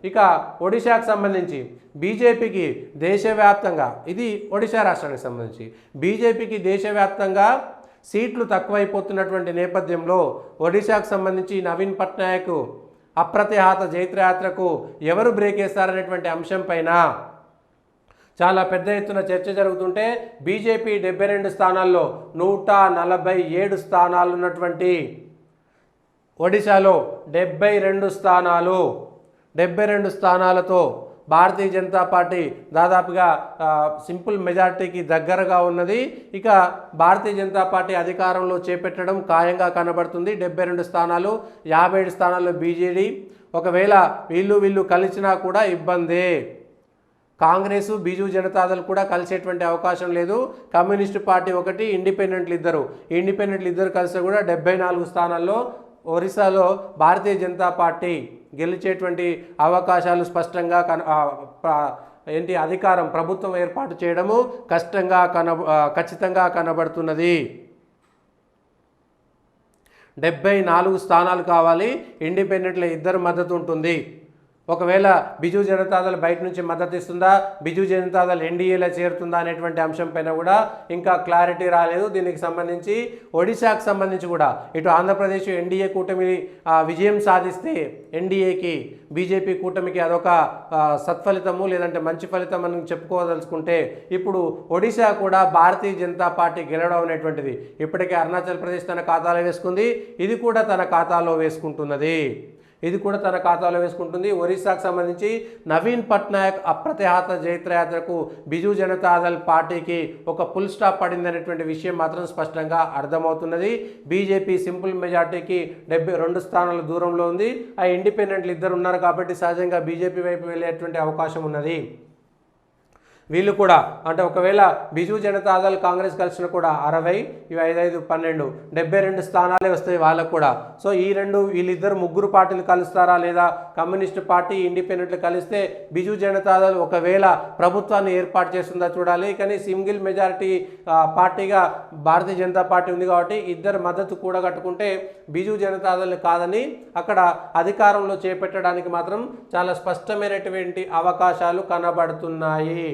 ఇక ఒడిశాకు సంబంధించి బీజేపీకి దేశవ్యాప్తంగా, ఇది ఒడిశా రాష్ట్రానికి సంబంధించి బీజేపీకి దేశవ్యాప్తంగా సీట్లు తక్కువైపోతున్నటువంటి నేపథ్యంలో ఒడిశాకు సంబంధించి నవీన్ పట్నాయక్ అప్రతిహత జైత్రయాత్రకు ఎవరు బ్రేక్ వేస్తారనేటువంటి అంశం పైన చాలా పెద్ద ఎత్తున చర్చ జరుగుతుంటే బీజేపీ 72 స్థానాల్లో 147 స్థానాలు ఉన్నటువంటి ఒడిశాలో 72 స్థానాలతో భారతీయ జనతా పార్టీ దాదాపుగా సింపుల్ మెజారిటీకి దగ్గరగా ఉన్నది. ఇక భారతీయ జనతా పార్టీ అధికారంలో చేపట్టడం ఖాయంగా కనబడుతుంది. 72 స్థానాలు, 57 స్థానాల్లో బీజేడీ. ఒకవేళ వీళ్ళు కలిసినా కూడా ఇబ్బందే. కాంగ్రెస్, బీజూ జనతాదళ్ కూడా కలిసేటువంటి అవకాశం లేదు. కమ్యూనిస్టు పార్టీ ఒకటి, ఇండిపెండెంట్లు ఇద్దరు కలిసి కూడా 74 స్థానాల్లో ఒరిస్సాలో భారతీయ జనతా పార్టీ గెలిచేటువంటి అవకాశాలు స్పష్టంగా అధికారం ప్రభుత్వం ఏర్పాటు చేయడము ఖచ్చితంగా కనబడుతున్నది. 74 స్థానాలు కావాలి. ఇండిపెండెంట్ల ఇద్దరు మద్దతు ఉంటుంది. ఒకవేళ బిజూ జనతాదళ్ బయట నుంచి మద్దతు ఇస్తుందా, బిజూ జనతాదళ్ ఎన్డీఏలో చేరుతుందా అనేటువంటి అంశం పైన కూడా ఇంకా క్లారిటీ రాలేదు. దీనికి సంబంధించి ఒడిశాకు సంబంధించి కూడా ఇటు ఆంధ్రప్రదేశ్ ఎన్డీఏ కూటమి విజయం సాధిస్తే ఎన్డీఏకి బీజేపీ కూటమికి అదొక సత్ఫలితము, లేదంటే మంచి ఫలితం అని చెప్పుకోదలుచుకుంటే ఇప్పుడు ఒడిశా కూడా భారతీయ జనతా పార్టీ గెలవడం అనేటువంటిది ఇప్పటికే అరుణాచల్ ప్రదేశ్ తన ఖాతాలో వేసుకుంది. ఇది కూడా తన ఖాతాలో వేసుకుంటుంది. ఒరిస్సాకు సంబంధించి నవీన్ పట్నాయక్ అప్రతిహత జైత్రయాత్రకు బిజూ జనతాదళ్ పార్టీకి ఒక ఫుల్ స్టాప్ పడిందనేటువంటి విషయం మాత్రం స్పష్టంగా అర్థమవుతున్నది. బీజేపీ సింపుల్ మెజార్టీకి 72 స్థానాల దూరంలో ఉంది. ఆ ఇండిపెండెంట్లు ఇద్దరు ఉన్నారు కాబట్టి సహజంగా బీజేపీ వైపు వెళ్ళేటువంటి అవకాశం ఉన్నది. వీళ్ళు కూడా అంటే ఒకవేళ బిజూ జనతాదళ్ కాంగ్రెస్ కలిసిన కూడా 60, ఇవి 5, 12, 72 స్థానాలే వస్తాయి వాళ్ళకు కూడా. సో వీళ్ళిద్దరు ముగ్గురు పార్టీలు కలుస్తారా, లేదా కమ్యూనిస్టు పార్టీ ఇండిపెండెంట్లు కలిస్తే బిజూ జనతాదళ్ ఒకవేళ ప్రభుత్వాన్ని ఏర్పాటు చేస్తుందా చూడాలి. కానీ సింగిల్ మెజారిటీ పార్టీగా భారతీయ జనతా పార్టీ ఉంది కాబట్టి ఇద్దరు మద్దతు కూడా కట్టుకుంటే బిజూ జనతాదళ్ కాదని అక్కడ అధికారంలో చేపట్టడానికి మాత్రం చాలా స్పష్టమైనటువంటి అవకాశాలు కనబడుతున్నాయి.